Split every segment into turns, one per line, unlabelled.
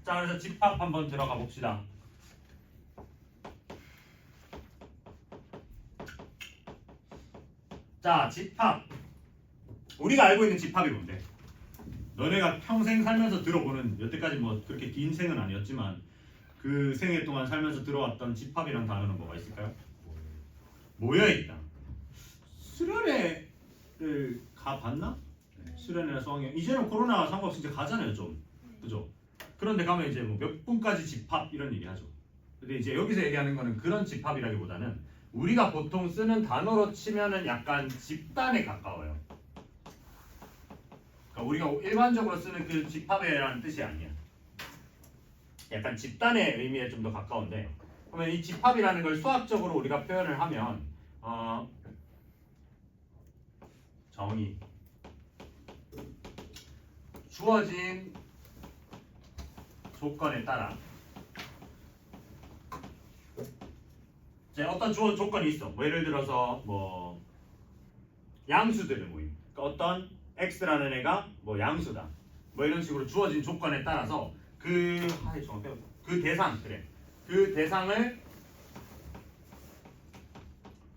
자, 그래서 집합 한번 들어가 봅시다. 자, 집합. 우리가 알고 있는 집합이 뭔데? 너네가 평생 살면서 들어보는, 여태까지 뭐 그렇게 긴 생은 아니었지만 그 생애 동안 살면서 들어왔던 집합이란 단어는 뭐가 있을까요? 모여있다. 수련회를 가봤나? 수련회나 수학여행. 이제는 코로나 상관없이 이제 가잖아요, 좀. 그죠? 그런데 가면 이제 뭐 몇 분까지 집합 이런 얘기 하죠. 근데 이제 여기서 얘기하는 거는 그런 집합이라기보다는 우리가 보통 쓰는 단어로 치면은 약간 집단에 가까워요. 그러니까 우리가 일반적으로 쓰는 그 집합이라는 뜻이 아니야. 약간 집단의 의미에 좀 더 가까운데, 그러면 이 집합이라는 걸 수학적으로 우리가 표현을 하면 정의, 주어진 조건에 따라 이제 어떤 조건이 있어. 뭐 예를 들어서 뭐 양수들의 모임. 그러니까 어떤 x라는 애가 뭐 양수다. 뭐 이런 식으로 주어진 조건에 따라서 그 대상, 그래. 그 대상을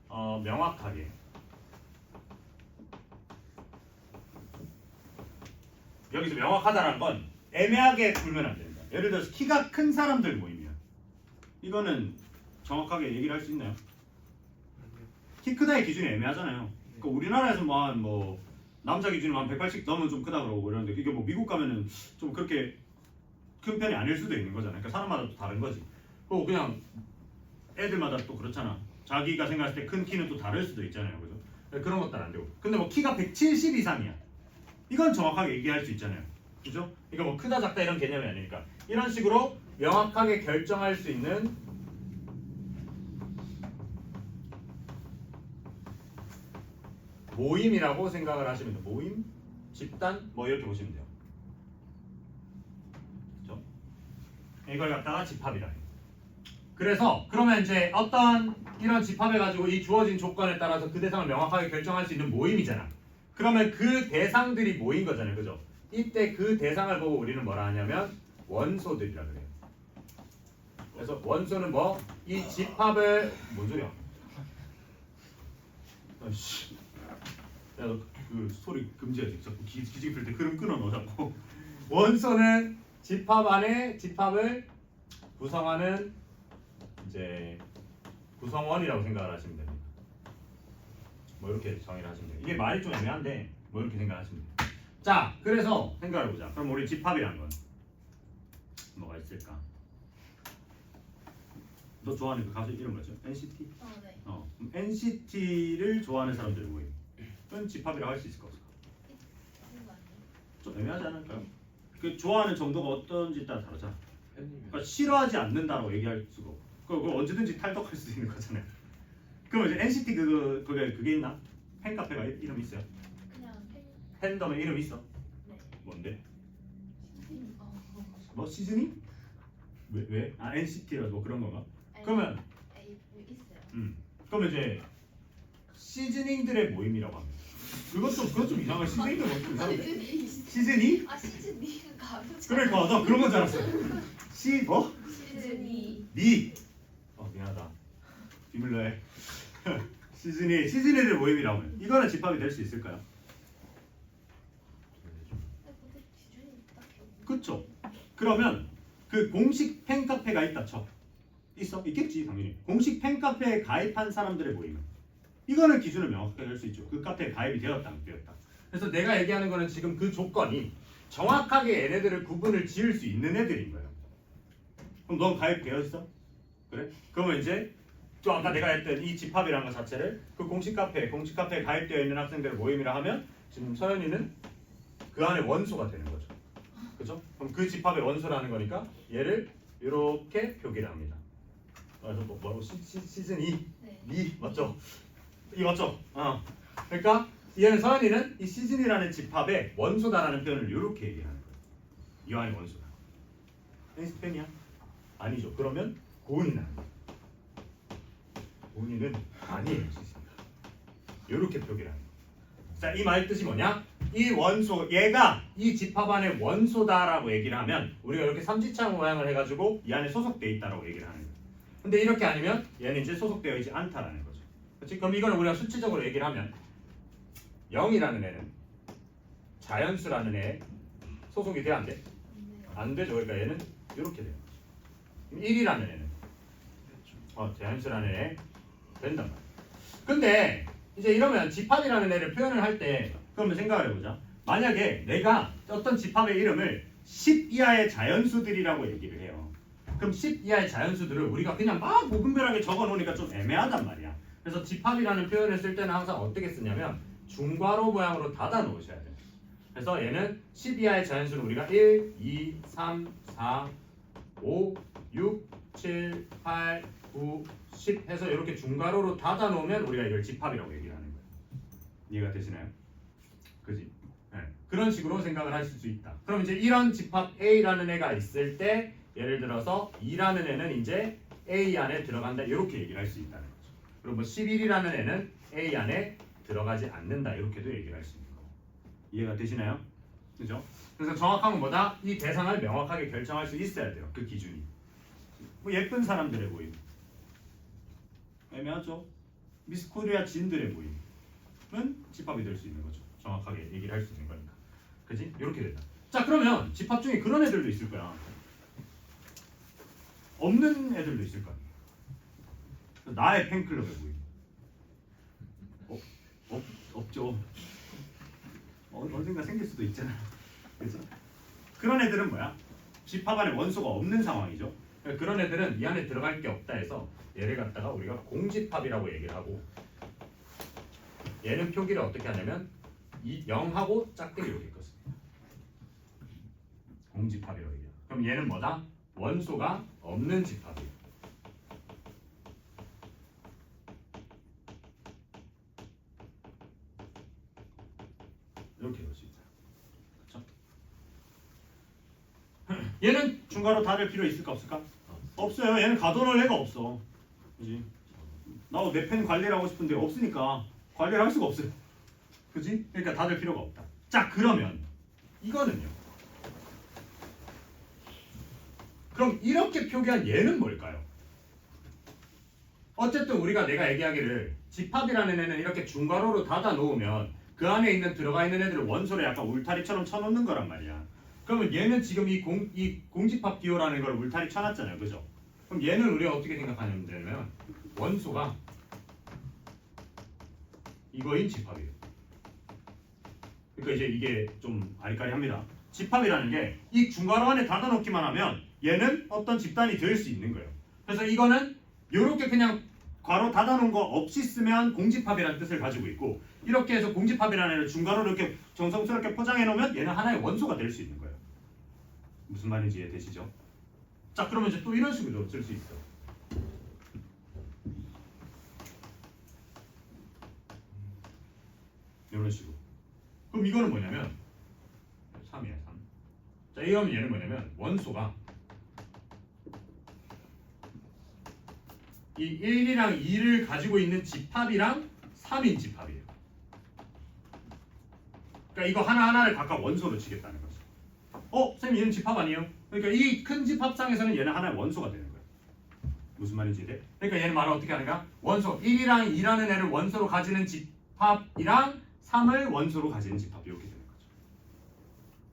명확하게 여기서 명확하다는 건 애매하게 풀면 안 된다. 예를 들어서 키가 큰 사람들 모임이야. 이거는 정확하게 얘기를 할 수 있나요? 키 크다의 기준이 애매하잖아요. 그러니까 우리나라에서 뭐 남자 기준으로 한 180 넘으면 좀 크다 그러고 이러는데 이게 뭐 미국 가면은 좀 그렇게 큰 편이 아닐 수도 있는 거잖아요. 그러니까 사람마다 또 다른 거지. 그리고 그냥 애들마다 또 그렇잖아. 자기가 생각했을 때 큰 키는 또 다를 수도 있잖아요. 그죠? 그런 것도 안 되고. 근데 뭐 키가 170 이상이야. 이건 정확하게 얘기할 수 있잖아요. 그죠? 이거 뭐 크다 작다 이런 개념이 아니니까. 이런 식으로 명확하게 결정할 수 있는 모임이라고 생각을 하시면 돼요. 모임, 집단, 뭐 이렇게 보시면 돼요. 그죠? 이걸 갖다가 집합이라 해요. 그래서 그러면 이제 어떤 이런 집합해 가지고 이 주어진 조건에 따라서 그 대상을 명확하게 결정할 수 있는 모임이잖아. 그러면 그 대상들이 모인 거잖아요. 그죠? 이때 그 대상을 보고 우리는 뭐라 하냐면 원소들이라 그래요. 그래서 원소는 뭐? 이 집합을 뭔 소리야? 아이씨. 야, 너 그 소리 금지해야지. 자꾸 기지개 필 때 흐름 끊어 넣어 자꾸. 원소는 집합 안에 집합을 구성하는 이제 구성원이라고 생각을 하시면 됩니다. 뭐 이렇게 정의를 하시면 돼요. 이게 말이 좀 애매한데 뭐 이렇게 생각하시면 돼요. 자, 그래서 생각해보자. 그럼 우리 집합이란 건 뭐가 있을까? 너 좋아하는 그 가수 이름 뭐죠? NCT?
네.
NCT를 좋아하는 사람들 모임. 그건 집합이라고 할 수 있을 것 같아.
있는 거 아니에요?
좀 애매하지 않을까요? 그 좋아하는 정도가 어떤지 따라 다르잖아. 그러니까 싫어하지 않는다고 얘기할 수가 없고 그거 언제든지 탈덕할 수 있는 거잖아요. 그럼 이제 NCT 그게 있나? 팬카페가 이름 있어요?
그냥
팬덤에 이름 있어?
네.
뭔데?
시즌
뭐 시즈닝? 왜? 아 NCT라서 뭐 그런 건가?
아니,
그러면
있어요.
그러면 이제 시즈닝들의 모임이라고 합니다. 그것 좀 이상한 시즈닝들 좀 이상한데? 시즈니?
아 시즌 2가 가볍지.
그러니까 나 그런 건 줄 알았어. 뭐?
시즌 2.
니. 미안하다. 비밀로 해. 시즈니들 모임이라고 해요. 이거는 집합이 될 수 있을까요?
근데 기준이 딱히 없는.
그렇죠. 그러면 그 공식 팬카페가 있다 쳐. 있겠지 당연히. 공식 팬카페에 가입한 사람들의 모임. 이거는 기준을 명확하게 할 수 있죠. 그 카페에 가입이 되었다 안 되었다. 그래서 내가 얘기하는 거는 지금 그 조건이 정확하게 얘네들을 구분을 지을 수 있는 애들인 거예요. 그럼 넌 가입되어 있어? 그래? 그러면 이제 또 아까 내가 했던 이 집합이라는 것 자체를 그 공식 카페에 가입되어 있는 학생들의 모임이라 하면 지금 서연이는 그 안에 원소가 되는 거죠. 그죠? 그럼 그 집합의 원소라는 거니까 얘를 이렇게 표기를 합니다. 그래서 뭐라고 시즌 2?
네.
2 맞죠? 이 맞죠? 그러니까 얘는 서연이는 이 시즌이라는 집합의 원소다라는 표현을 이렇게 얘기하는 거예요. 이 안에 원소다. NCT 팬이야? 아니죠. 그러면 고은이는 아니에요. 고은이는 아니에요. 시즌이가. 이렇게 표기를 하는 거예요. 자, 이 말 뜻이 뭐냐? 이 원소 얘가 이 집합 안의 원소다라고 얘기를 하면 우리가 이렇게 삼지창 모양을 해가지고 이 안에 소속돼 있다라고 얘기를 하는 거예요. 근데 이렇게 아니면 얘는 이제 소속되어 있지 않다라는 거죠. 그렇지? 그럼 이거는 우리가 수치적으로 얘기를 하면 0이라는 애는 자연수라는 애에 소속이 돼야 안 돼? 안 되죠. 그러니까 얘는 이렇게 돼요. 1이라는 애는 자연수라는 애 된단 말이에요. 근데 이제 이러면 집합이라는 애를 표현을 할 때 그러면 생각을 해보자. 만약에 내가 어떤 집합의 이름을 10 이하의 자연수들이라고 얘기를 해요. 그럼 10 이하의 자연수들을 우리가 그냥 막 무분별하게 적어 놓으니까 좀 애매하단 말이야. 그래서 집합이라는 표현을 쓸 때는 항상 어떻게 쓰냐면 중괄호 모양으로 닫아 놓으셔야 돼요. 그래서 얘는 10 이하의 자연수는 우리가 1, 2, 3, 4, 5, 6, 7, 8, 9, 10 해서 이렇게 중괄호로 닫아 놓으면 우리가 이걸 집합이라고 얘기를 하는 거예요. 이해가 되시나요? 그지? 네. 그런 식으로 생각을 하실 수 있다. 그럼 이제 이런 집합 A라는 애가 있을 때 예를 들어서 2라는 애는 이제 A 안에 들어간다 이렇게 얘기를 할 수 있다는 거죠. 그리고 뭐 11이라는 애는 A 안에 들어가지 않는다 이렇게도 얘기를 할 수 있는 거고. 이해가 되시나요? 그죠? 그래서 정확한 건 뭐다? 이 대상을 명확하게 결정할 수 있어야 돼요. 그 기준이. 뭐 예쁜 사람들의 모임. 애매하죠? 미스 코리아 진들의 모임은 집합이 될 수 있는 거죠. 정확하게 얘기를 할 수 있는 거니까. 그지? 이렇게 된다. 자 그러면 집합 중에 그런 애들도 있을 거야. 없는 애들도 있을 거야. 나의 팬클럽의 모임. 없죠. 언젠가 생길 수도 있잖아. 그래서 그런 애들은 뭐야? 집합 안에 원소가 없는 상황이죠. 그런 애들은 이 안에 들어갈 게 없다 해서 얘를 갖다가 우리가 공집합이라고 얘기를 하고 얘는 표기를 어떻게 하냐면 이 0하고 짝대기 이렇게 껐습니다. 공집합이라고 얘기해요. 그럼 얘는 뭐다? 원소가 없는 집합이에요. 이렇게 볼 수 있다. 그렇죠? 얘는 중괄호 닫을 필요 있을까 없을까? 없어요. 얘는 가둬놓을 애가 없어. 그지? 나도 내 펜 관리를 하고 싶은데 없으니까 관리를 할 수가 없어요. 그지? 그러니까 닫을 필요가 없다. 자 그러면 이거는요. 그럼 이렇게 표기한 얘는 뭘까요? 어쨌든 우리가 내가 얘기하기를 집합이라는 애는 이렇게 중괄호로 닫아 놓으면 그 안에 있는 들어가 있는 애들을 원소를 약간 울타리처럼 쳐놓는 거란 말이야. 그러면 얘는 지금 이 공집합 기호라는 걸 울타리 쳐놨잖아요. 그죠? 그럼 얘는 우리가 어떻게 생각하냐면 되면 원소가 이거인 집합이에요. 그러니까 이제 이게 좀 아리까리합니다. 집합이라는 게 이 중괄호 안에 닫아놓기만 하면 얘는 어떤 집단이 될 수 있는 거예요. 그래서 이거는 이렇게 그냥 괄호 닫아놓은 거 없이 쓰면 공집합이라는 뜻을 가지고 있고 이렇게 해서 공집합이라는 애를 중괄호로 이렇게 정성스럽게 포장해 놓으면 얘는 하나의 원소가 될 수 있는 거예요. 무슨 말인지 이해되시죠? 자 그러면 이제 또 이런 식으로 쓸 수 있어. 이런 식으로. 그럼 이거는 뭐냐면 3이야 3. 자 이거면 얘는 뭐냐면 원소가 이 1이랑 2를 가지고 있는 집합이랑 3인 집합이에요. 그러니까 이거 하나하나를 각각 원소로 치겠다는 거죠. 선생님 얘는 집합 아니에요? 그러니까 이 큰 집합상에서는 얘는 하나의 원소가 되는 거예요. 무슨 말인지 이해? 그러니까 얘는 말을 어떻게 하는가? 원소 1이랑 2라는 애를 원소로 가지는 집합이랑 3을 원소로 가지는 집합 이렇게 되는 거죠.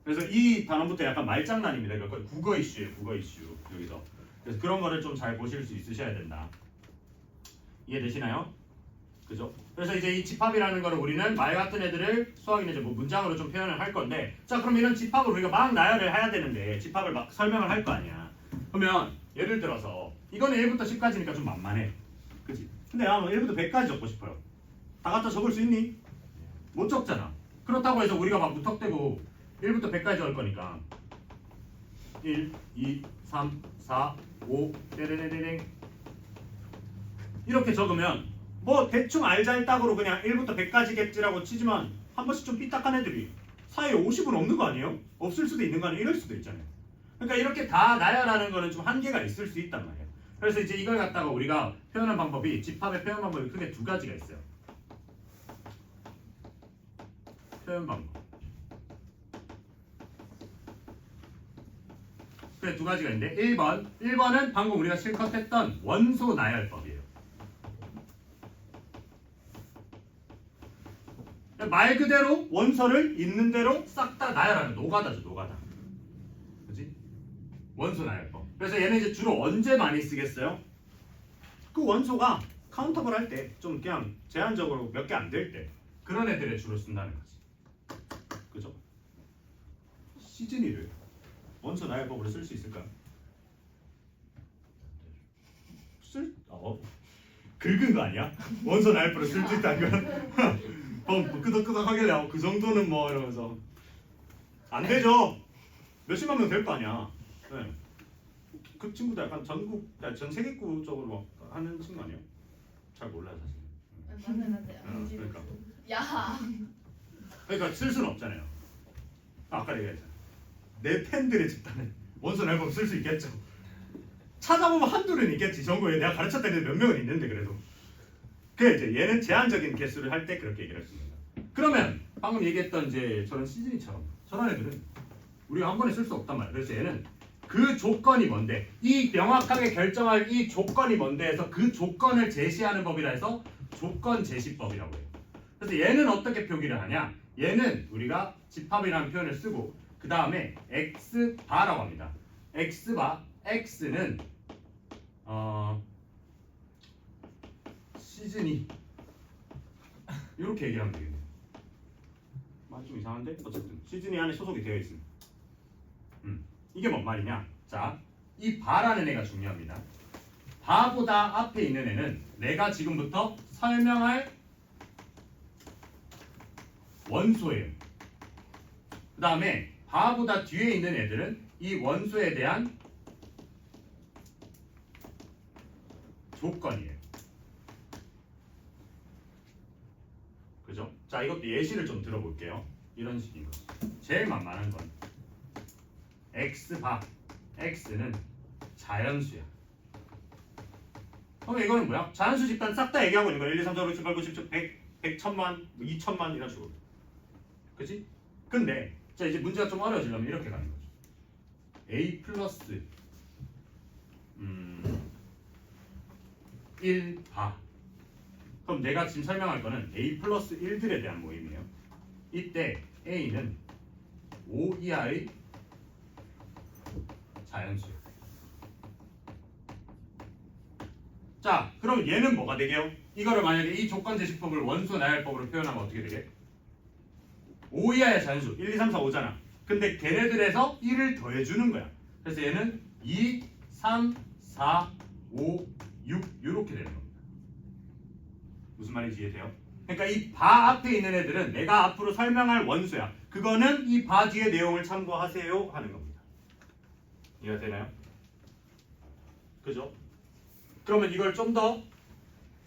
그래서 이 단원부터 약간 말장난입니다. 그러니까 국어 이슈예요. 국어 이슈 여기서. 그래서 그런 거를 좀 잘 보실 수 있으셔야 된다. 이해되시나요? 그죠? 그래서 이제 이 집합이라는 거를 우리는 말 같은 애들을 수학이나 이제 뭐 문장으로 좀 표현을 할 건데 자 그럼 이런 집합을 우리가 막 나열을 해야 되는데 집합을 막 설명을 할 거 아니야. 그러면 예를 들어서 이거는 1부터 10까지니까 좀 만만해. 그치? 근데 1부터 100까지 적고 싶어요. 다 갖다 적을 수 있니? 못 적잖아. 그렇다고 해서 우리가 막 무턱대고 1부터 100까지 적을 거니까 1, 2, 3, 4, 5 떼레레레랭 이렇게 적으면 뭐 대충 알잘딱으로 그냥 1부터 100까지겠지라고 치지만 한 번씩 좀 삐딱한 애들이 사이에 50은 없는 거 아니에요? 없을 수도 있는 거 아니에요? 이럴 수도 있잖아요. 그러니까 이렇게 다 나열하는 거는 좀 한계가 있을 수 있단 말이에요. 그래서 이제 이걸 갖다가 우리가 표현하는 방법이 집합의 표현 방법이 크게 두 가지가 있어요. 표현 방법. 그래 두 가지가 있는데 1번은 방금 우리가 실컷 했던 원소 나열법이에요. 말 그대로 원소를 있는 대로 싹 다 나열하는 노가다죠, 노가다. 그지? 원소 나열법. 그래서 얘는 이제 주로 언제 많이 쓰겠어요? 그 원소가 카운터블 할 때 좀 그냥 제한적으로 몇 개 안 될 때 그런 애들에 주로 쓴다는 거지. 그죠? 시즌이를 원소 나열법으로 쓸 수 있을까? 긁은 거 아니야? 원소 나열법으로 쓸 수 있다는 건 끄덕끄덕하길래 그 정도는 뭐 이러면서 안 되죠. 몇십만 명 될 거 아니야. 네. 그 친구도 약간 전 세계구 쪽으로 막 하는 친구 아니에요? 잘 몰라요 사실.
맞아요.
그러니까.
야.
그러니까 쓸 수는 없잖아요. 아까 얘기했잖아. 내 팬들의 집단은 원소 나열법 쓸 수 있겠죠. 찾아보면 한둘은 있겠지. 전국에 내가 가르쳤던 애들 몇 명은 있는데 그래도. 그래 이제 얘는 제한적인 개수를 할 때 그렇게 얘기를 할 수 있는 거야. 그러면 방금 얘기했던 이제 저런 시즌이처럼 저런 애들은 우리가 한 번에 쓸 수 없단 말이야. 그래서 얘는 그 조건이 뭔데 이 명확하게 결정할 이 조건이 뭔데 해서 그 조건을 제시하는 법이라 해서 조건 제시법이라고 해요. 그래서 얘는 어떻게 표기를 하냐? 얘는 우리가 집합이라는 표현을 쓰고 그 다음에 x바라고 합니다. x바 x는 시즌이 이렇게 얘기하면 되겠네요. 좀 이상한데? 어쨌든 시즌이 안에 소속이 되어 있습니다. 이게 뭔 말이냐? 자, 이 바라는 애가 중요합니다. 바보다 앞에 있는 애는 내가 지금부터 설명할 원소예요. 그 다음에 바보다 뒤에 있는 애들은 이 원소에 대한 조건이에요. 그죠? 자, 이것도 예시를 좀 들어볼게요. 이런 식인 거죠. 제일 만만한 건 x바 x는 자연수야. 그럼 이거는 뭐야? 자연수 집단 싹 다 얘기하고 있는 거야. 1, 2, 3, 4, 5, 6, 7, 8, 9, 10, 100, 100, 1000만, 2000만 이런 식으로. 그치? 근데 자 이제 문제가 좀 어려워지려면 이렇게 가는 거죠. a 플러스 1바. 그럼 내가 지금 설명할 거는 a 플러스 1들에 대한 모임이에요. 이때 a는 5 이하의 자연수. 자, 그럼 얘는 뭐가 되게요? 이거를 만약에 이 조건 제시법을 원소 나열법으로 표현하면 어떻게 되게? 5 이하의 자연수 1, 2, 3, 4, 5잖아. 근데 걔네들에서 1을 더해주는 거야. 그래서 얘는 2, 3, 4, 5, 6 이렇게 되는 겁니다. 무슨 말인지 이해돼요? 그러니까 이 바 앞에 있는 애들은 내가 앞으로 설명할 원소야. 그거는 이 바 뒤의 내용을 참고하세요 하는 겁니다. 이해가 되나요? 그죠? 그러면 이걸 좀 더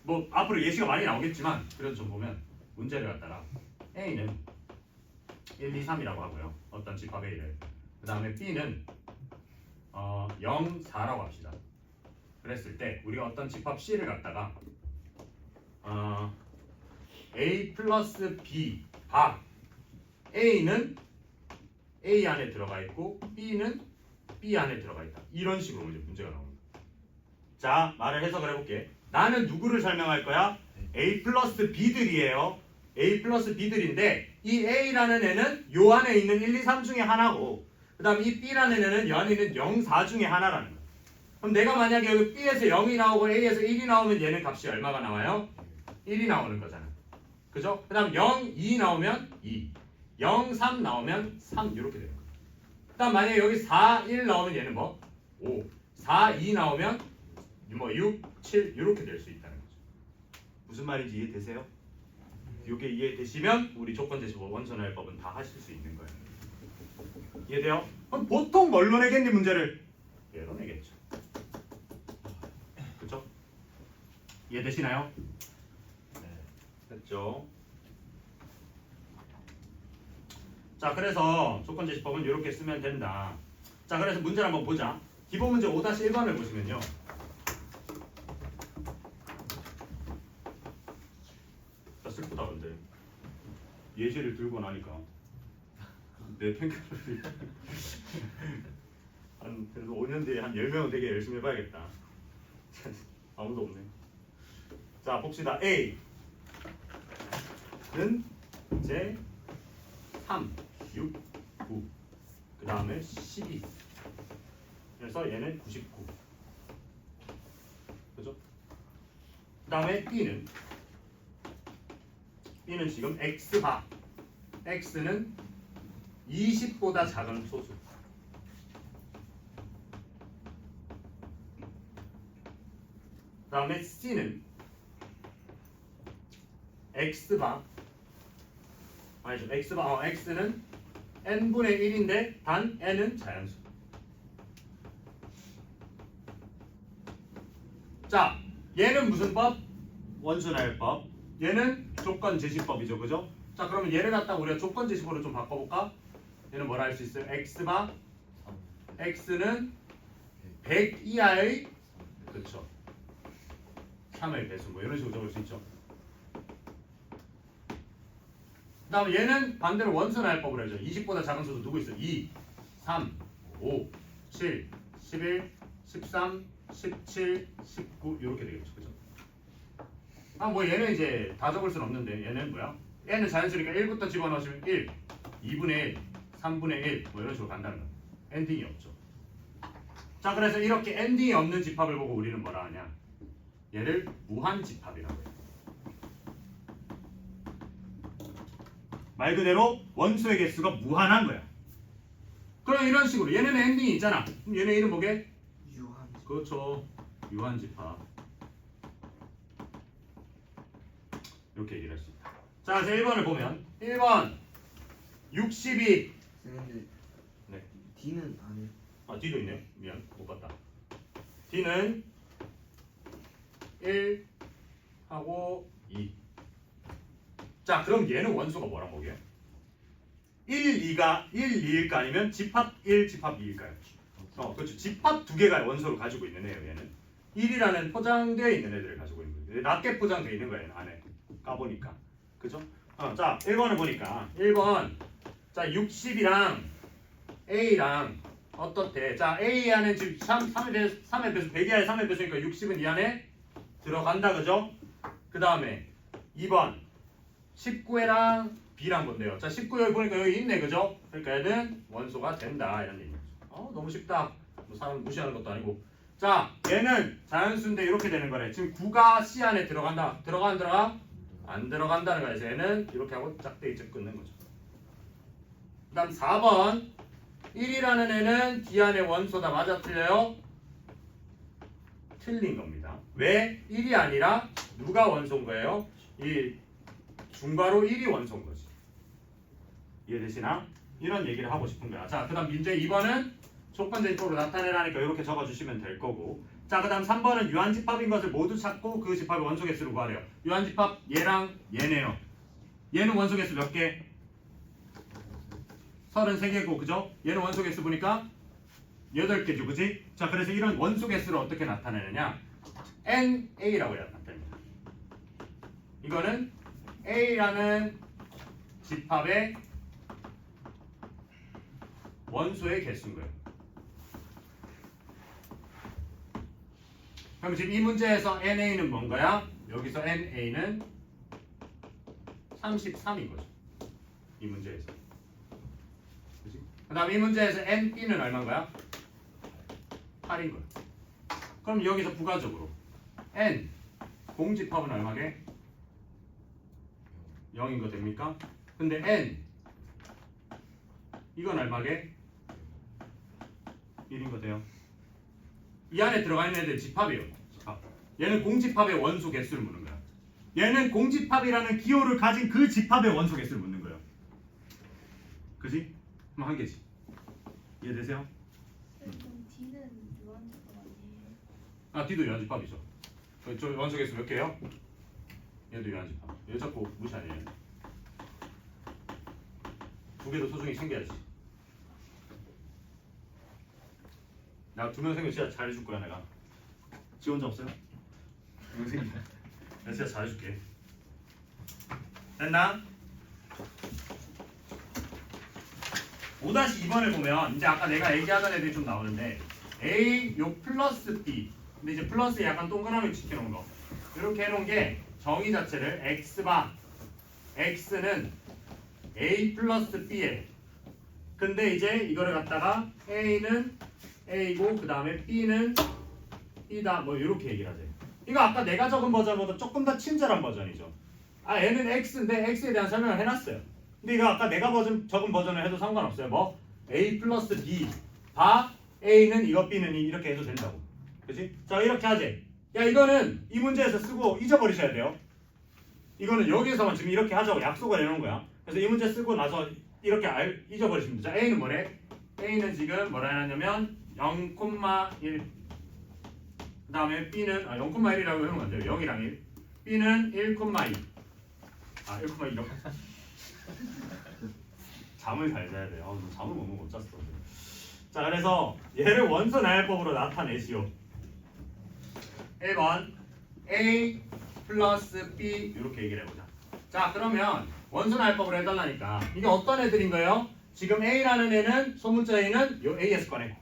뭐 앞으로 예시가 많이 나오겠지만 그래도 좀 보면 문제를 갖다가 A는 1, 2, 3이라고 하고요. 어떤 집합 A를. 그 다음에 B는 0, 4라고 합시다. 그랬을 때 우리가 어떤 집합 C를 갖다가 A 플러스 B 바 A는 A 안에 들어가 있고 B는 B 안에 들어가 있다. 이런 식으로 이제 문제가 나옵니다. 자, 말을 해석을 해볼게. 나는 누구를 설명할 거야? A 플러스 B들이에요. A 플러스 B들인데 이 A라는 애는 요 안에 있는 1, 2, 3 중에 하나고 그 다음 이 B라는 애는 요 안에 있는 0, 4 중에 하나라는 거야. 그럼 내가 만약에 여기 B에서 0이 나오고 A에서 1이 나오면 얘는 값이 얼마가 나와요? 1이 나오는 거잖아. 그죠? 그 다음 0, 2 나오면 2 0, 3 나오면 3 이렇게 되는 거야. 그 다음 만약에 여기 4, 1 나오면 얘는 뭐? 5 4, 2 나오면 뭐 6, 7 이렇게 될 수 있다는 거죠. 무슨 말인지 이해되세요? 이게 이해되시면 우리 조건 제시법 원소 나열법은 다 하실 수 있는 거예요. 이해돼요? 그럼 보통 뭘로 내겠니 문제를? 얘로 내겠죠. 그렇죠? 이해되시나요? 네, 됐죠. 자, 그래서 조건 제시법은 이렇게 쓰면 된다. 자, 그래서 문제를 한번 보자. 기본 문제 5-1번을 보시면요. 슬프다 근데 예시를 들고 나니까 내 팬클럽이 한 그래도 5년 뒤에 한 10명은 되게 열심히 해봐야겠다. 아무도 없네. 자 봅시다. A는 제 3, 6, 9. 그 다음에 12. 그래서 얘는 99. 그죠? 그 다음에 B는 지금 X바. X는 20보다 작은 소수. 그 다음에 C는 X바. 아니죠. X바. X는 n분의 1인데 단 n은 자연수. 자, 얘는 무슨 법? 원순할법. 얘는 조건 제시법이죠, 그죠? 자, 그러면 얘를 갖다 우리가 조건 제시법으로 좀 바꿔볼까? 얘는 뭐라 할 수 있어요? x바 x는 100 이하의 그렇죠. 3의 배수 뭐 이런 식으로 적을 수 있죠. 그 다음에 얘는 반대로 원순할법으로 해죠. 20보다 작은 수도 누구 있어요? 2, 3, 5, 7, 11, 13, 17, 19 이렇게 되겠죠. 그죠? 뭐 얘는 이제 다 적을 수는 없는데 얘는 뭐야? 얘는 자연수니까 1부터 집어넣으시면 1, 2분의 1, 3분의 1 뭐 이런 식으로 간다는 거예요. 엔딩이 없죠. 자, 그래서 이렇게 엔딩이 없는 집합을 보고 우리는 뭐라 하냐? 얘를 무한집합이라고 해요. 말 그대로 원소의 개수가 무한한 거야. 그럼 이런 식으로 얘네는 엔딩이 있잖아. 그럼 얘네 이름 뭐게?
유한.
그렇죠. 유한집합. 이렇게 얘기를 할 수 있다. 자, 그래서 1번을 보면 1번 62.
근데
네.
D는 안 해.
아, D도 있네요. 미안, 못 봤다. D는 1 하고 2. 자, 그럼 얘는 원소가 뭐란 거게요? 1, 2가 1, 2일까 아니면 집합 1, 집합 2일까요? 그렇죠. 집합 두 개가 원소를 가지고 있는 애예요. 얘는 1이라는 포장되어 있는 애들을 가지고 있는 거예요. 낮게 포장되어 있는 거예요. 안에 까보니까. 그죠? 자, 1번을 보니까 1번 자 60이랑 A랑 어떻대? 자, A 안에 지금 3의 배수 100이 아니라 3의 배수니까 60은 이 안에 들어간다. 그죠? 그 다음에 2번 19회랑 B랑 본대요. 자, 19 여기 보니까 여기 있네. 그죠? 그러니까 얘는 원소가 된다. 이런 얘기죠. 너무 쉽다. 뭐 사람 무시하는 것도 아니고. 자, 얘는 자연수인데 이렇게 되는 거래. 지금 9가 C 안에 들어간다. 들어가 안 들어가? 안 들어간다는 거야. 그래서 얘는 이렇게 하고 짝대기째 끊는 거죠. 그 다음 4번 1이라는 애는 D 안에 원소다. 맞아 틀려요? 틀린 겁니다. 왜? 1이 아니라 누가 원소인 거예요? 이 중괄호 1이 원소인 거지. 이해되시나? 이런 얘기를 하고 싶은 거야. 자, 그 다음 문제 2번은 조건제시법으로 나타내라니까 이렇게 적어주시면 될 거고. 자, 그 다음 3번은 유한집합인 것을 모두 찾고 그 집합의 원소 개수를 구하래요. 유한집합 얘랑 얘네요. 얘는 원소 개수 몇 개? 33개고, 그죠? 얘는 원소 개수 보니까 8개죠, 그지? 자, 그래서 이런 원소 개수를 어떻게 나타내느냐? NA라고 나타냅니다. 이거는 A라는 집합의 원소의 개수인 거예요. 그럼 지금 이 문제에서 NA는 뭔가요? 여기서 NA는 33인 거죠. 이 문제에서. 그 다음 이 문제에서 NB는 얼마인가요? 8인 거예요. 그럼 여기서 부가적으로 N 공집합은 얼마게? 0인 거 됩니까? 근데 N 이건 얼마게? 1인 거 돼요. 이 안에 들어가 있는 애들 집합이에요. 집합. 얘는 공집합의 원소 개수를 묻는 거야. 얘는 공집합이라는 기호를 가진 그 집합의 원소 개수를 묻는 거예요. 그지? 그럼 한 개지. 이해되세요?
그럼 D는 유한집합 아니에요?
아, D도 유한집합이죠. 저 원소 개수 몇 개요? 얘도 유한집합. 얘 자꾸 무시 아니에요. 두 개도 소중히 챙겨야지. 나 두 명 생겨 진짜 잘해줄 거야 내가. 지 혼자 없어요? 두명 생겨. 내가 진짜 잘해줄게. 됐나? 5-2번을 보면 이제 아까 내가 얘기하던 애들이 좀 나오는데 A 요 플러스 B 근데 이제 플러스에 약간 동그라미 지켜놓은 거 이렇게 해놓은 게 정의 자체를 x바 x는 A 플러스 B에 근데 이제 이거를 갖다가 A는 A고 그 다음에 B는 B다 뭐 이렇게 얘기를 하세요. 이거 아까 내가 적은 버전보다 조금 더 친절한 버전이죠. 아 얘는 X인데 X에 대한 설명을 해놨어요. 근데 이거 아까 내가 적은 버전을 해도 상관없어요. 뭐 A 플러스 B 바 A는 이거 B는 이렇게 해도 된다고. 그치? 자 이렇게 하지. 야 이거는 이 문제에서 쓰고 잊어버리셔야 돼요. 이거는 여기에서만 지금 이렇게 하자고 약속을 해놓은 거야. 그래서 이 문제 쓰고 나서 이렇게 잊어버리시면 돼요. 자 A는 뭐래? A는 지금 뭐라 해놨냐면 0,1 그 다음에 B는 0,1이라고 해놓으면 안 돼요. 0이랑 1 B는 1,2 아 1,2라고 잠을 잘 자야 돼요. 잠을 못 잤어. 자 그래서 얘를 원소 나열법으로 나타내시오. 1번 A 플러스 B 이렇게 얘기를 해보자. 자 그러면 원소 나열법으로 해달라니까 이게 어떤 애들인 거예요? 지금 A라는 애는 소문자 A는 요 A에서 꺼내고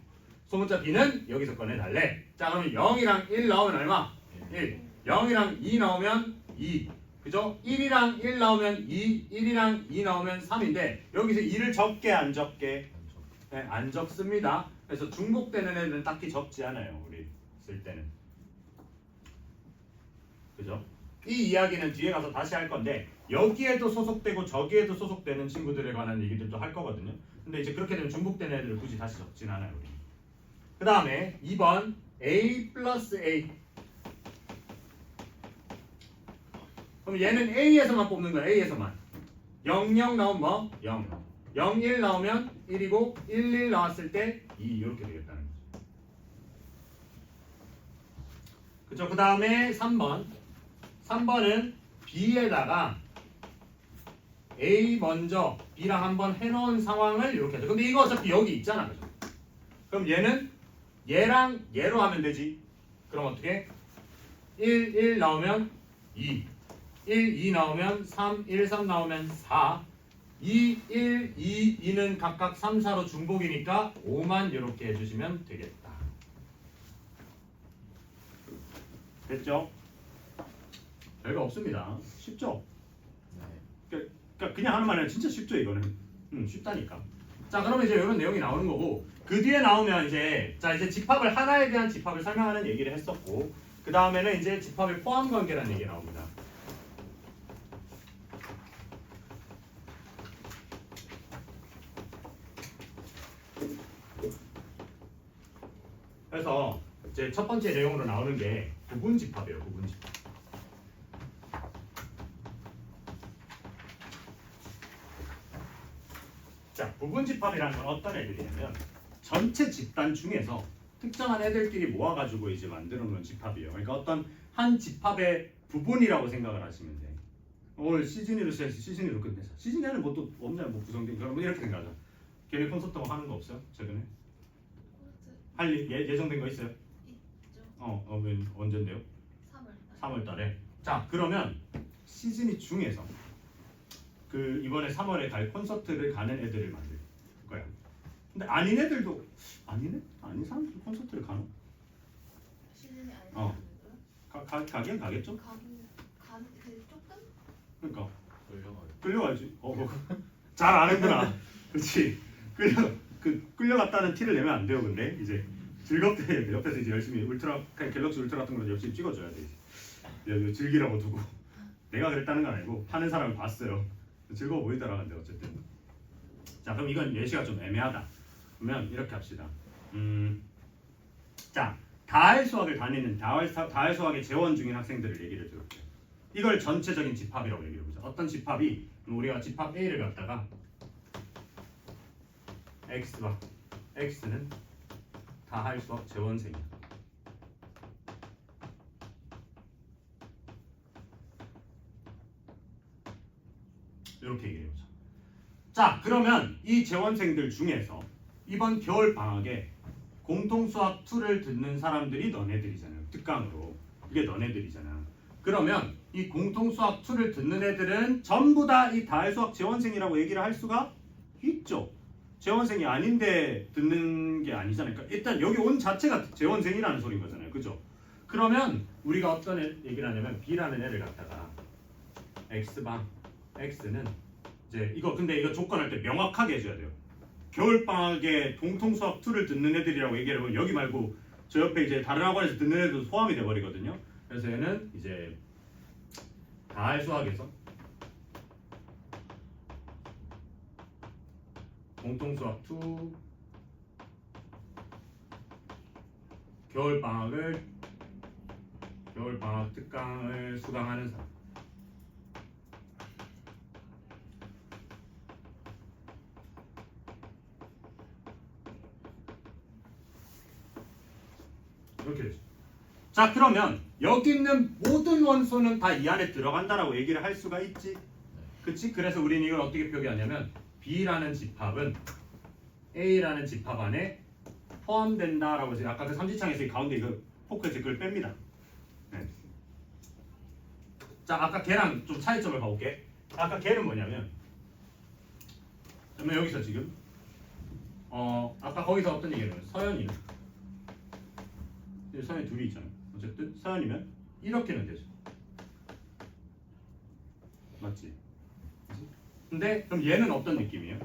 소문자 B는 여기서 꺼내달래. 자 그러면 0이랑 1 나오면 얼마? 1 0이랑 2 나오면 2 그죠? 1이랑 1 나오면 2 1이랑 2 나오면 3인데 여기서 2를 적게 안 적게? 네, 안 적습니다. 그래서 중복되는 애들은 딱히 적지 않아요. 우리 쓸 때는 그죠? 이 이야기는 뒤에 가서 다시 할 건데 여기에도 소속되고 저기에도 소속되는 친구들에 관한 얘기들도 할 거거든요. 근데 이제 그렇게 되면 중복되는 애들을 굳이 다시 적진 않아요. 우리. 그 다음에 2번 A 플러스 A 그럼 얘는 A에서만 뽑는 거야. A에서만 0, 0 나오면 뭐? 0 0, 1 나오면 1이고 1, 1 나왔을 때 2 이렇게 되겠다는 거죠. 그죠? 그 다음에 3번은 B에다가 A 먼저 B랑 한번 해놓은 상황을 이렇게 하죠. 근데 이거 어차피 여기 있잖아. 그죠? 그럼 얘랑 얘로 하면 되지. 그럼 어떻게? 1, 1 나오면 2 1, 2 나오면 3, 1, 3 나오면 4 2, 1, 2, 2는 각각 3, 4로 중복이니까 5만 이렇게 해주시면 되겠다. 됐죠? 별거 없습니다. 쉽죠? 그러니까 그냥 하는 말은 진짜 쉽죠 이거는. 쉽다니까. 자 그러면 이제 이런 내용이 나오는 거고 그 뒤에 나오면 이제 집합을 하나에 대한 집합을 설명하는 얘기를 했었고 그 다음에는 이제 집합의 포함 관계라는 얘기가 나옵니다. 그래서 이제 첫 번째 내용으로 나오는 게 부분 집합이에요. 부분 집합. 자, 부분 집합이라는 건 어떤 애들이냐면 전체 집단 중에서 특정한 애들끼리 모아가지고 이제 만들어 놓은 집합이에요. 그러니까 어떤 한 집합의 부분이라고 생각을 하시면 돼. 오늘 시즌이로 시작해서 시즌이로 끝내자. 시즌에는 뭐 또 없나요? 뭐 구성된 그럼 이렇게 생각하자. 걔네 콘서트 뭐 하는 거 없어요? 최근에? 할 예정된 거 있어요?
있죠.
언젠데요? 3월 달에. 자, 그러면 시즌이 중에서 그 이번에 3월에 갈 콘서트를 가는 애들을 만들 거야. 근데 아닌 애들도 아닌 사람들 콘서트를 가나?
시즌이 아니라
가긴 가겠죠?
그 조금?
그러니까 끌려가야지. 잘 아는구나. 그렇지. 끌려갔다는 티를 내면 안 돼요. 근데 이제 즐겁대 옆에서 이제 열심히 갤럭시 울트라 같은 거 열심히 찍어줘야 돼. 이제 즐기라고 두고 내가 그랬다는 건 아니고 하는 사람을 봤어요. 즐거워 보이더라. 근데 어쨌든 자 그럼 이건 예시가 좀 애매하다. 그러면 이렇게 합시다. 자 다할 수학을 다니는 다할 수학의 재원 중인 학생들을 얘기를 해줄게요. 이걸 전체적인 집합이라고 얘기해 보자. 어떤 집합이 우리가 집합 A를 갖다가 X와 X는 다할 수학 재원생이야. 이렇게 얘기해 보자. 자, 그러면 이 재원생들 중에서 이번 겨울 방학에 공통 수학 2를 듣는 사람들이 너네들이잖아요. 특강으로. 이게 너네들이잖아. 그러면 이 공통 수학 2를 듣는 애들은 전부 다 이 다할 수학 재원생이라고 얘기를 할 수가 있죠. 재원생이 아닌데 듣는 게 아니잖아요. 그러니까 일단 여기 온 자체가 재원생이라는 소리인 거잖아요. 그죠? 그러면 우리가 어떤 얘기를 하냐면 B라는 애를 갖다가 X방 X는 이제 이거 근데 이거 조건할 때 명확하게 해줘야 돼요. 겨울방학에 동통수학 2를 듣는 애들이라고 얘기를 하면 여기 말고 저 옆에 이제 다른 학원에서 듣는 애들도 포함이 돼버리거든요. 그래서 얘는 이제 가을 수학에서 공통수학 2 겨울방학 특강을 수강하는 사람. 이렇게 되죠. 자, 그러면 여기 있는 모든 원소는 다 이 안에 들어간다라고 얘기를 할 수가 있지. 그치? 그래서 우리는 이걸 어떻게 표기하냐면 B라는 집합은 A라는 집합 안에 포함된다라고 해서 아까 그 삼지창에서 이 가운데 이거 포크에서 그걸 뺍니다. 네. 자, 아까 걔랑 좀 차이점을 봐볼게. 아까 걔는 뭐냐면 그러면 여기서 지금 아까 거기서 어떤 얘기를 했냐면 서연이는 서연이 둘이 있잖아요. 어쨌든 서연이면 이렇게는 되죠. 맞지? 근데 그럼 얘는 어떤 느낌이에요?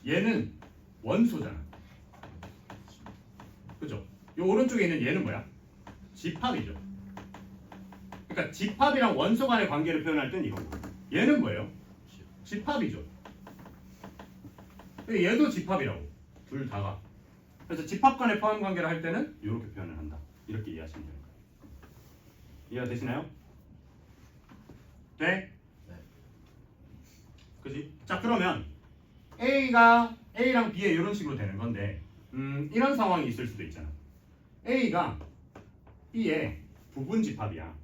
얘는 원소잖아. 그죠? 이 오른쪽에 있는 얘는 뭐야? 집합이죠. 그러니까 집합이랑 원소 간의 관계를 표현할 땐 이거고. 얘는 뭐예요? 집합이죠. 얘도 집합이라고. 둘 다가. 그래서 집합 간의 포함 관계를 할 때는 이렇게 표현을 한다. 이렇게 이해하시면 돼요. 이해가 되시나요? 네?
네.
그지? 자, 그러면 A가 A랑 B에 이런 식으로 되는 건데 이런 상황이 있을 수도 있잖아. A가 B의 부분 집합이야.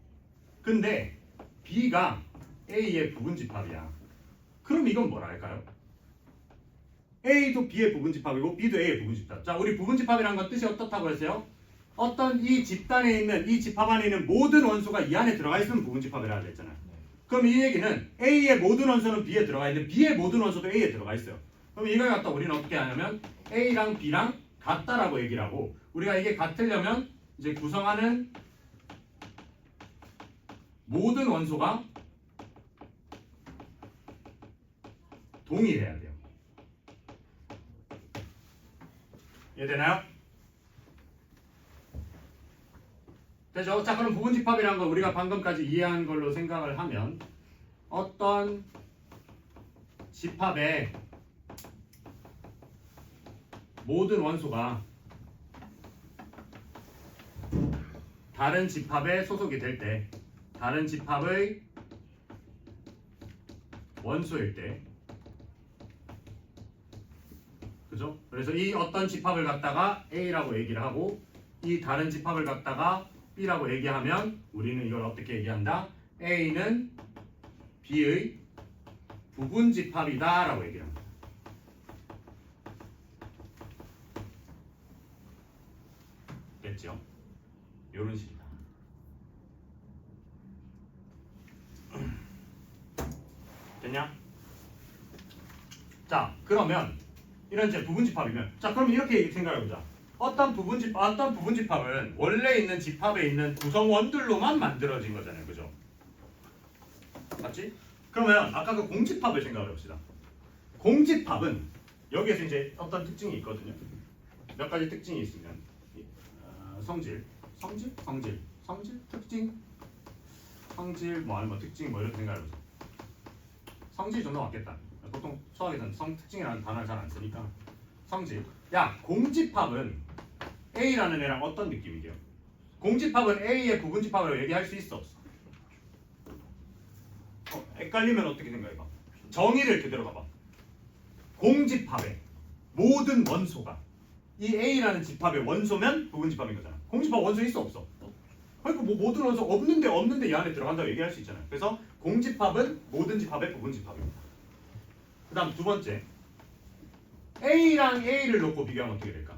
근데 B가 A의 부분 집합이야. 그럼 이건 뭐라 할까요? A도 B의 부분 집합이고 B도 A의 부분 집합. 자, 우리 부분 집합이라는 건 뜻이 어떻다고 했어요? 어떤 이 집단에 있는 이 집합 안에 있는 모든 원소가 이 안에 들어가 있으면 부분 집합이라고 했잖아. 그럼 이 얘기는 A의 모든 원소는 B에 들어가 있는데 B의 모든 원소도 A에 들어가 있어요. 그럼 이걸 갖다 우리는 어떻게 하냐면 A랑 B랑 같다라고 얘기를 하고 우리가 이게 같으려면 이제 구성하는 모든 원소가 동일해야 돼요. 이해되나요? 되죠? 자, 그럼 부분집합이라는 걸 우리가 방금까지 이해한 걸로 생각을 하면 어떤 집합의 모든 원소가 다른 집합에 소속이 될 때 다른 집합의 원소일 때 그죠? 그래서 이 어떤 집합을 갖다가 A라고 얘기를 하고 이 다른 집합을 갖다가 B라고 얘기하면 우리는 이걸 어떻게 얘기한다? A는 B의 부분 집합이다 라고 얘기를 합니다. 됐죠? 이런 식이다. 됐냐? 자, 그러면 이런 이제 부분 집합이면 자, 그럼 이렇게 생각해 보자. 어떤 부분 집합은 원래 있는 집합에 있는 구성원들로만 만들어진 거잖아요. 그죠? 맞지? 그러면 아까 그 공집합을 생각해 봅시다. 공집합은 여기에서 이제 어떤 특징이 있거든요. 몇 가지 특징이 있으면 성질, 특징, 성질, 뭐 아니면 특징 뭐 이렇게 생각해 보자. 성질 정도 맞겠다. 보통 수학에서는 특징이라는 단어를 잘 안 쓰니까 성질. 야, 공집합은 A라는 애랑 어떤 느낌이게요? 공집합은 A의 부분집합이라고 얘기할 수 있어 없어? 헷갈리면 어떻게 생각해봐? 정의를 그대로 가봐. 공집합의 모든 원소가 이 A라는 집합의 원소면 부분집합인 거잖아. 공집합 원소 있어 없어? 그러니까 뭐 모든 원소 없는데 이 안에 들어간다고 얘기할 수 있잖아요. 그래서 공집합은 모든 집합의 부분집합입니다. 그 다음 두 번째, A랑 A를 놓고 비교하면 어떻게 될까?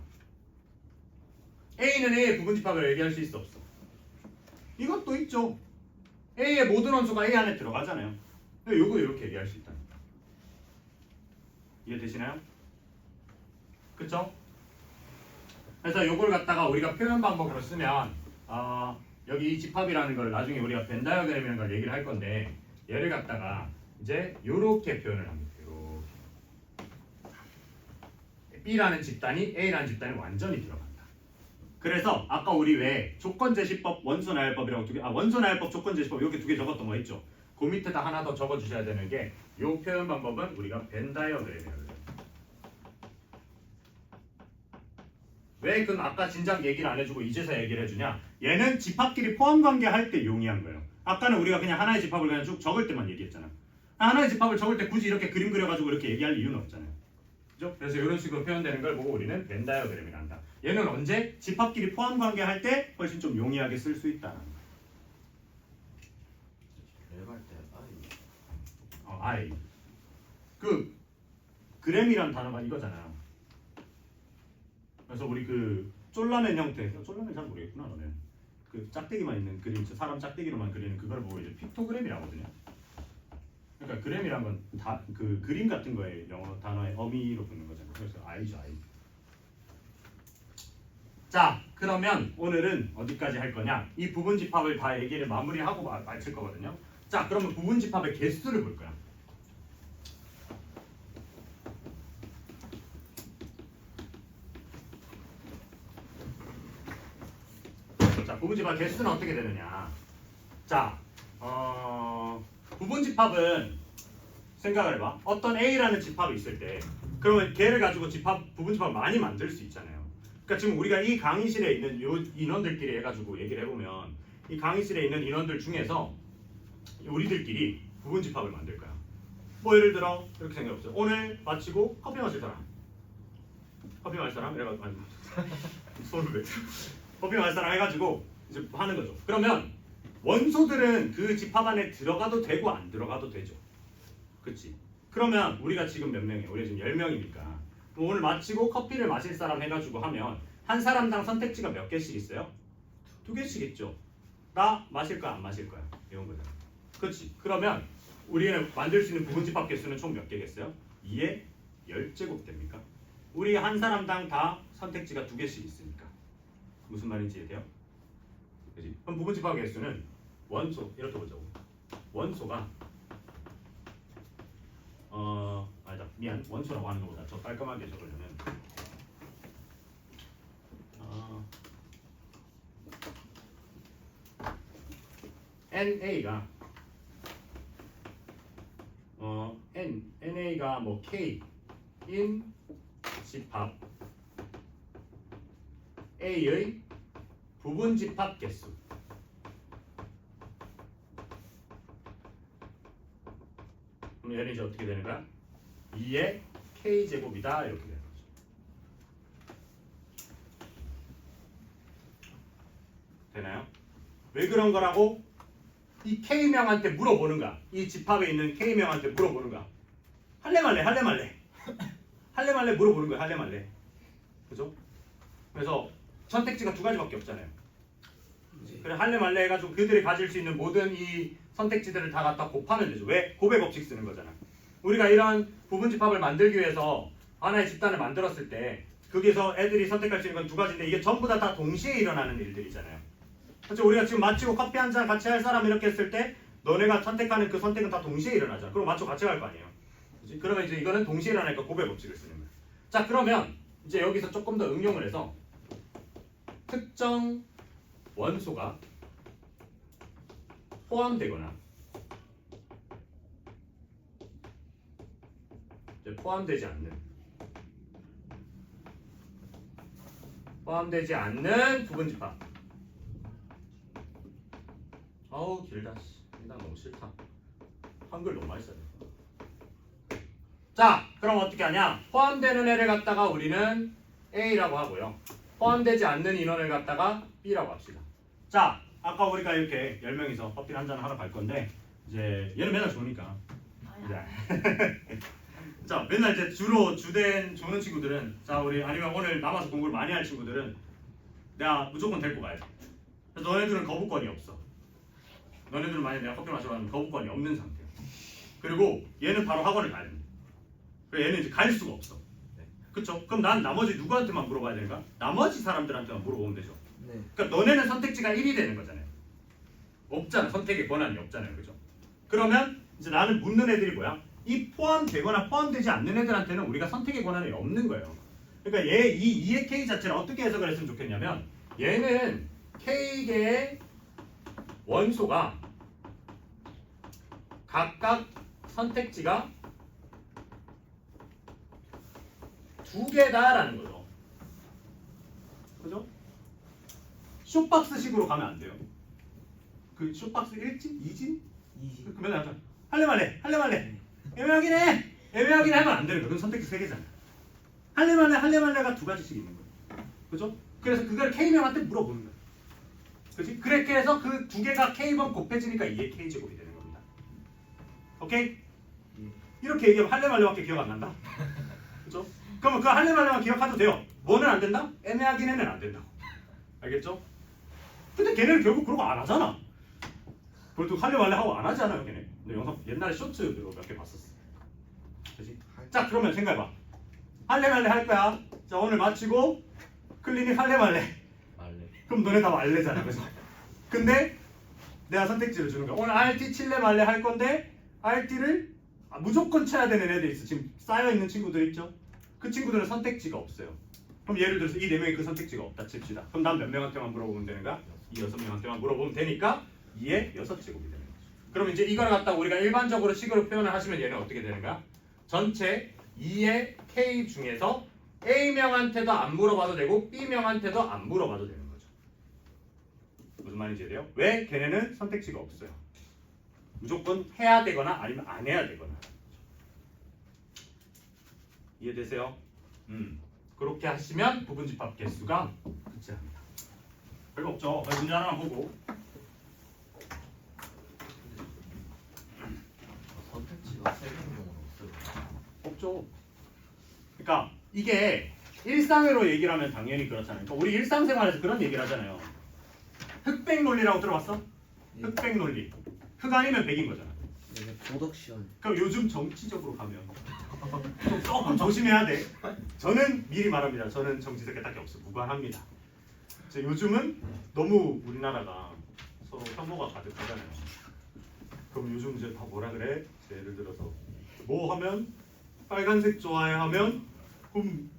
A는 A의 부분집합이라고 얘기할 수 있어 없어? 이것도 있죠. A의 모든 원소가 A 안에 들어가잖아요. 요거 이렇게 얘기할 수 있다. 이해되시나요? 그쵸? 그래서 요걸 갖다가 우리가 표현 방법으로 쓰면 여기 이 집합이라는 걸 나중에 우리가 벤 다이어그램이라는 걸 얘기를 할 건데 얘를 갖다가 이제 요렇게 표현을 합니다. 요렇게. B라는 집단이 A라는 집단이 완전히 들어간다. 그래서 아까 우리 왜 조건제시법, 원소나열법이라고 원소나열법, 조건제시법 이렇게 두 개 적었던 거 있죠? 그 밑에다 하나 더 적어주셔야 되는 게 요 표현 방법은 우리가 벤 다이어그램이라고 해요. 왜 그건 아까 진작 얘기를 안 해주고 이제서 얘기를 해주냐? 얘는 집합끼리 포함관계 할 때 용이한 거예요. 아까는 우리가 그냥 하나의 집합을 그냥 쭉 적을 때만 얘기했잖아. 하나의 집합을 적을 때 굳이 이렇게 그림 그려가지고 이렇게 얘기할 이유는 없잖아요. 그죠? 그래서 이런 식으로 표현되는 걸 보고 우리는 벤 다이어그램이라 한다. 얘는 언제? 집합끼리 포함관계 할 때 훨씬 좀 용이하게 쓸 수 있다.
랩할 때
I. 그 그램이란 단어가 이거잖아요. 그래서 우리 그 쫄라맨 형태, 쫄라맨 잘 모르겠구나 너는. 그 짝대기만 있는 그림, 사람 짝대기로만 그리는 그걸 보고 이제 픽토그램이라거든요. 그러니까 그램이란 건 다 그 그림 같은 거에 영어 단어의 어미로 붙는 거잖아요. 그래서 I죠, I. 자, 그러면 오늘은 어디까지 할 거냐? 이 부분 집합을 다 얘기를 마무리하고 마칠 거거든요. 자, 그러면 부분 집합의 개수를 볼 거야. 자, 부분집합 개수는 어떻게 되느냐? 자, 부분집합은 생각을 해봐. 어떤 A라는 집합이 있을 때, 그러면 걔를 가지고 부분집합을 많이 만들 수 있잖아요. 그러니까 지금 우리가 이 강의실에 있는 요 인원들끼리 해가지고 얘기를 해보면, 이 강의실에 있는 인원들 중에서 우리들끼리 부분집합을 만들 거야. 뭐 예를 들어 이렇게 생각해보세요. 오늘 마치고 커피 마실 사람, 커피 마실 사람 이래가지고 손을 왜? 커피 마실 사람 해가지고 이제 하는 거죠. 그러면 원소들은 그 집합 안에 들어가도 되고 안 들어가도 되죠. 그치? 그러면 우리가 지금 몇 명이에요? 우리가 지금 10명이니까 오늘 마치고 커피를 마실 사람 해가지고 하면 한 사람당 선택지가 몇 개씩 있어요? 2개씩 있죠. 나 마실 거야 안 마실 거야? 이런 거잖아. 그치? 그러면 우리는 만들 수 있는 부분집합 개수는 총 몇 개겠어요? 2의 10제곱 됩니까? 우리 한 사람당 다 선택지가 2개씩 있으니까. 무슨 말인지 이해돼요? 그치? 그럼 부분집합 개수는 원소 이렇게 보자고. 원소가 아니다 미안 원소라고 하는 것보다 더 깔끔하게 적으려면 NA가 NA가 뭐 K 인 집합 A의 부분 집합 개수. 그럼 얘는 이제 어떻게 되는 거야? 2의 K 제곱이다 이렇게 되는 거죠. 되나요? 왜 그런 거라고? 이 K명한테 물어보는 거야. 이 집합에 있는 K명한테 물어보는 거야. 할래 말래 할래 말래 할래 말래 물어보는 거야. 할래 말래. 그죠? 그래서 선택지가 2가지밖에 없잖아요. 그래 할래 말래 해가지고 그들이 가질 수 있는 모든 이 선택지들을 다 갖다 곱하면 되죠. 왜? 곱의 법칙 쓰는 거잖아. 우리가 이런 부분집합을 만들기 위해서 하나의 집단을 만들었을 때 거기서 애들이 선택할 수 있는 건 2가지인데 이게 전부 다 동시에 일어나는 일들이잖아요. 그렇죠? 우리가 지금 마치고 커피 한 잔 같이 할 사람 이렇게 했을 때 너네가 선택하는 그 선택은 다 동시에 일어나잖아. 그럼 마치고 같이 갈 거 아니에요. 그치? 그러면 이제 이거는 동시에 일어나니까 곱의 법칙을 쓰는 거예요. 자 그러면 이제 여기서 조금 더 응용을 해서 특정 원소가 포함되거나 포함되지 않는 부분집합. 어우 길다. 나 너무 싫다. 한글 너무 많이 써요. 자 그럼 어떻게 하냐? 포함되는 애를 갖다가 우리는 A라고 하고요. 포함되지 않는 인원을 갖다가 B라고 합시다. 자 아까 우리가 이렇게 10명이서 커피 한잔 하러 갈 건데 이제 얘는 맨날 좋으니까 자 맨날 이제 주로 주된 조는 친구들은 자 우리 아니면 오늘 남아서 공부를 많이 할 친구들은 내가 무조건 데리고 가야 돼. 그래서 너네들은 거부권이 없어. 너네들은 만약에 내가 커피 마시러 가면 거부권이 없는 상태야. 그리고 얘는 바로 학원을 가야 돼. 그래서 얘는 이제 갈 수가 없어. 그쵸? 그럼 난 나머지 누구한테만 물어봐야 되는가? 나머지 사람들한테만 물어보면 되죠.
네.
그러니까 너네는 선택지가 1이 되는 거잖아요. 없잖아. 선택의 권한이 없잖아요. 그죠? 그러면 이제 나는 묻는 애들이 뭐야? 이 포함되거나 포함되지 않는 애들한테는 우리가 선택의 권한이 없는 거예요. 그러니까 이 2의 K 자체를 어떻게 해석을 했으면 좋겠냐면 얘는 K개의 원소가 각각 선택지가 2개다라는 거죠. 그죠? 쇼박스식으로 가면 안 돼요. 그 쇼박스 1진? 2진?
이지.
그러면 약간 할래 말래 애매하긴 하면 안 되는 거야. 그건 선택지 3개잖아. 할래 말래가 2가지씩 있는 거야. 그죠? 그래서 그걸 K명한테 물어보는 거야. 그렇지? 그렇게 해서 그 2개가 K번 곱해지니까 2의 K제곱이 되는 겁니다. 오케이? 이렇게 얘기하면 할래 말래밖에 기억 안 난다. 그죠? 그러면 그 할래 말래만 기억해도 돼요. 뭐는 안 된다? 애매하긴 해는 안 된다고. 알겠죠? 근데 걔네는 결국 그런 거 안 하잖아. 그래도 할래 말래 하고 안 하잖아요, 걔네. 근데 영상 옛날에 쇼츠로 몇 개 봤었어. 그렇지? 자, 그러면 생각해봐. 할래 말래 할 거야. 자, 오늘 마치고 클리닉 할래 말래. 그럼 너네 다 말래잖아, 그죠? 근데 내가 선택지를 주는 거야. 오늘 RT 칠래 말래 할 건데 RT를 무조건 쳐야 되는 애들 있어. 지금 쌓여 있는 친구들 있죠? 그 친구들은 선택지가 없어요. 그럼 예를 들어서 이 4명이 그 선택지가 없다 칩시다. 그럼 난 몇 명한테만 물어보면 되는가? 이 6명한테만 물어보면 되니까 2의 6제곱이 되는 거죠. 그럼 이제 이걸 갖다가 우리가 일반적으로 식으로 표현을 하시면 얘는 어떻게 되는가? 전체 2의 K 중에서 A명한테도 안 물어봐도 되고 B명한테도 안 물어봐도 되는 거죠. 무슨 말인지 이해돼요? 왜? 걔네는 선택지가 없어요. 무조건 해야 되거나 아니면 안 해야 되거나. 이해되세요? 그렇게 하시면 부분집합 개수가 급제합니다. 별거 없죠. 문제 하나만 보고.
선택지가 3개인 경우는 없어요.
없죠. 그러니까 이게 일상으로 얘기를 하면 당연히 그렇잖아요. 그러니까 우리 일상생활에서 그런 얘기를 하잖아요. 흑백 논리라고 들어봤어?
예.
흑백 논리. 흑 아니면 백인 거잖아.
네, 도덕 시험.
그럼 요즘 정치적으로 가면 좀 조금 조심해야 돼. 저는 미리 말합니다. 저는 정치적인 딱히 없어. 무관합니다. 요즘은 너무 우리나라가 서로 혐오가 가득하잖아요. 그럼 요즘 이제 다 뭐라 그래? 예를 들어서 뭐 하면 빨간색 좋아해 하면 그럼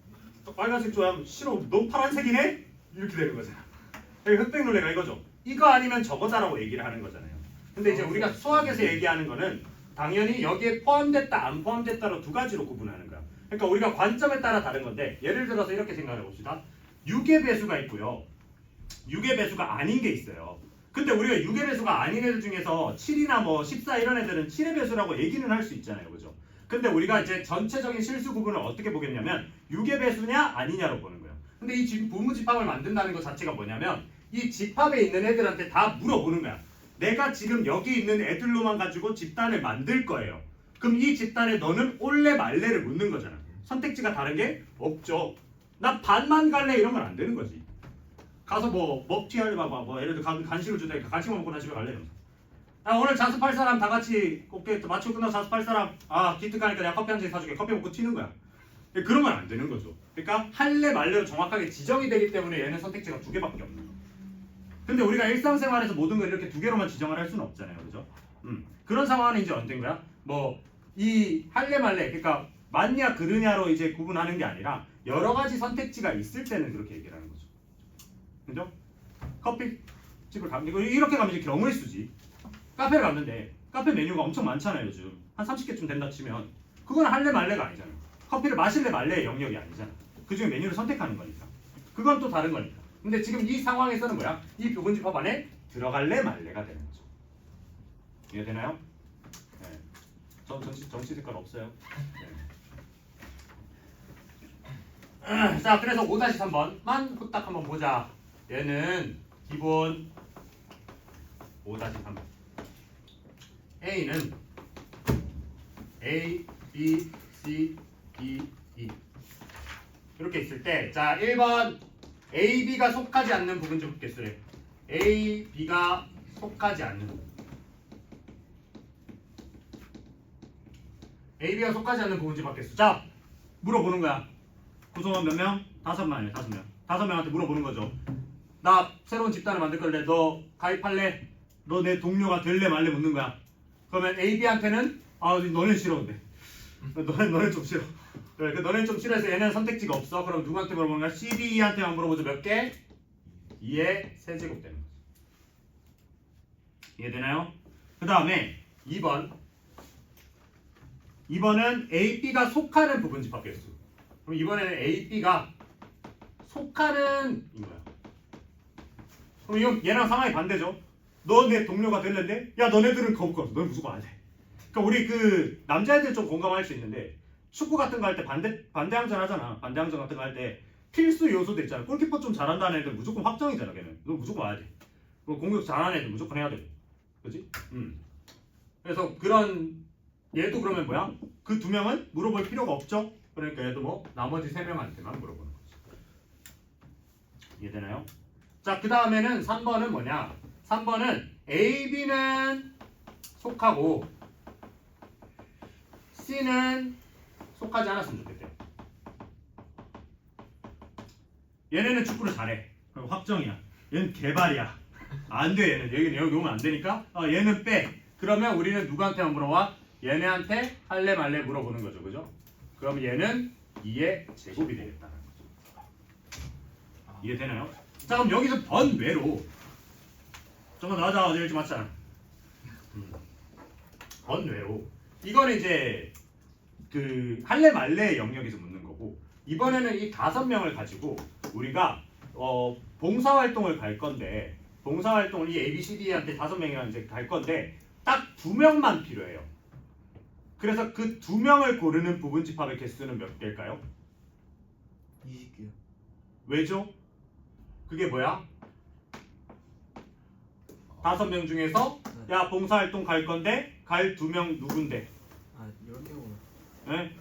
빨간색 좋아하면 싫어. 너 파란색이네? 이렇게 되는 거잖아. 흑백 논리가 이거죠. 이거 아니면 저거다라고 얘기를 하는 거잖아요. 근데 이제 우리가 수학에서 얘기하는 거는 당연히 여기에 포함됐다 안 포함됐다로 2가지로 구분하는 거야. 그러니까 우리가 관점에 따라 다른 건데 예를 들어서 이렇게 생각해 봅시다. 6의 배수가 있고요. 6의 배수가 아닌 게 있어요. 근데 우리가 6의 배수가 아닌 애들 중에서 7이나 뭐 14 이런 애들은 7의 배수라고 얘기는 할 수 있잖아요. 그죠? 근데 우리가 이제 전체적인 실수 구분을 어떻게 보겠냐면 6의 배수냐 아니냐로 보는 거예요. 근데 이 지금 부분집합을 만든다는 것 자체가 뭐냐면 이 집합에 있는 애들한테 다 물어보는 거야. 내가 지금 여기 있는 애들로만 가지고 집단을 만들 거예요. 그럼 이 집단에 너는 올래 말래를 묻는 거잖아. 선택지가 다른 게 없죠. 나 반만 갈래 이러면 안 되는 거지. 가서 뭐 먹튀 할래 봐봐. 뭐 예를 들어 간식을 주다니까 간식만 먹고 나 집에 갈래 이러면서. 아 오늘 자습할 사람 다 같이 오케이 마치고 끝나서 자습할 사람 기특하니까 내가 커피 한 잔 사줄게. 커피 먹고 튀는 거야. 그러면 안 되는 거죠. 그러니까 할래 말래로 정확하게 지정이 되기 때문에 얘는 선택지가 2개밖에 없는 거예요. 근데 우리가 일상생활에서 모든 걸 이렇게 2개로만 지정을 할 수는 없잖아요. 그죠? 그런 상황은 이제 언젠가야? 뭐 이 할래 말래 그러니까 맞냐 그르냐로 이제 구분하는 게 아니라 여러 가지 선택지가 있을 때는 그렇게 얘기를 하는 거죠. 그죠? 커피집을 가면 이렇게 가면 이제 경우의 수지. 카페를 갔는데 카페 메뉴가 엄청 많잖아요. 요즘 한 30개쯤 된다 치면 그건 할래 말래가 아니잖아요. 커피를 마실래 말래의 영역이 아니잖아. 그중에 메뉴를 선택하는 거니까. 그건 또 다른 거니까. 근데 지금 이 상황에서는 뭐야? 이 부분집합 안에 들어갈래 말래가 되는 거죠. 이해되나요? 네. 전 정치 색깔 없어요. 네. 자, 그래서 5-3번만 후딱 한번 보자. 얘는 기본 5-3번. A는 A, B, C, D, E 이렇게 있을 때, 자 1번 A, B가 속하지 않는 부분집 개수래. A, B가 속하지 않는 A, B가 속하지 않는 부분집 개수. 자 물어보는 거야. 구성원 몇 명? 5명이에요. 5명. 5명한테 물어보는 거죠. 나 새로운 집단을 만들 건데 너 가입할래? 너 내 동료가 될래 말래 묻는 거야. 그러면 A, B한테는 너네 싫어 근데. 너네 좀 싫어. 그래, 너네 좀 싫어해서 얘는 선택지가 없어. 그럼 누구한테 물어보는 거야? C, D, E한테만 물어보죠. 몇 개? 2의 세제곱 되는 거죠. 이해되나요? 그 다음에 2번. 2번은 A, B가 속하는 부분집합 개수. 그럼 이번에는 A, B가 속하는 이거야. 그럼 이건 얘랑 상황이 반대죠. 너 내 동료가 될랜데? 야 너네들은 거부가 없어. 너네 무조건 안 돼. 그러니까 우리 그 남자애들 좀 공감할 수 있는데 축구 같은 거 할 때 반대항전 하잖아. 반대항전 같은 거 할 때 필수 요소도 있잖아. 골키퍼 좀 잘한다는 애들 무조건 확정이잖아. 걔는 너 무조건 와야 돼. 그리고 공격 잘하는 애들 무조건 해야 돼. 그렇지? 그래서 그런 얘도 그러면 뭐야? 그 2명은 물어볼 필요가 없죠. 그러니까 얘도 뭐 나머지 3명한테만 물어보는 거지. 이해되나요? 자, 그 다음에는 3번은 뭐냐? 3번은 A, B는 속하고 C는 속하지 않았으면 좋겠대요. 얘네는 축구를 잘해. 그럼 확정이야. 얘는 개발이야. 안 돼. 얘는 여기 오면 안 되니까 얘는 빼. 그러면 우리는 누구한테만 물어봐? 얘네한테 할래 말래 물어보는 거죠. 그죠? 그럼 얘는 2의 제곱이 되겠다는 거죠. 이해되나요? 자, 그럼 여기서 번외로 잠깐 나자 어디 일지 맞잖아. 번외로 이거는 이제 그 할래 말래 영역에서 묻는 거고, 이번에는 이 5명을 가지고 우리가 봉사활동을 갈 건데, 봉사활동을 이 ABCD한테 5명이랑 이제 갈 건데 딱 2명만 필요해요. 그래서 그 2명을 고르는 부분집합의 개수는 몇 개일까요?
20개요.
왜죠? 그게 뭐야? 5명 중에서 야 봉사활동 갈 건데 갈 2명 누군데?
10개구나.
네?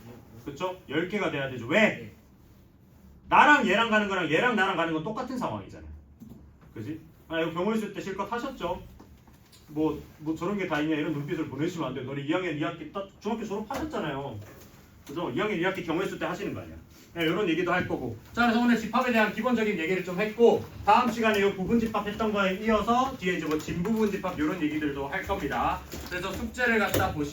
그쵸? 10개가 돼야 되죠. 왜?
네.
나랑 얘랑 가는 거랑 얘랑 나랑 가는 건 똑같은 상황이잖아. 그지? 이거 병원 있을 때 실컷 하셨죠? 뭐 저런 게 다 있냐 이런 눈빛을 보내시면 안 돼요. 너네 2학년 2학기 딱 중학교 졸업하셨잖아요. 그죠? 2학년 2학기 경호 있을 때 하시는 거 아니야. 네, 이런 얘기도 할 거고. 자, 그래서 오늘 집합에 대한 기본적인 얘기를 좀 했고, 다음 시간에 이 부분집합 했던 거에 이어서 뒤에 이제 뭐 진부분집합 이런 얘기들도 할 겁니다. 그래서 숙제를 갖다 보시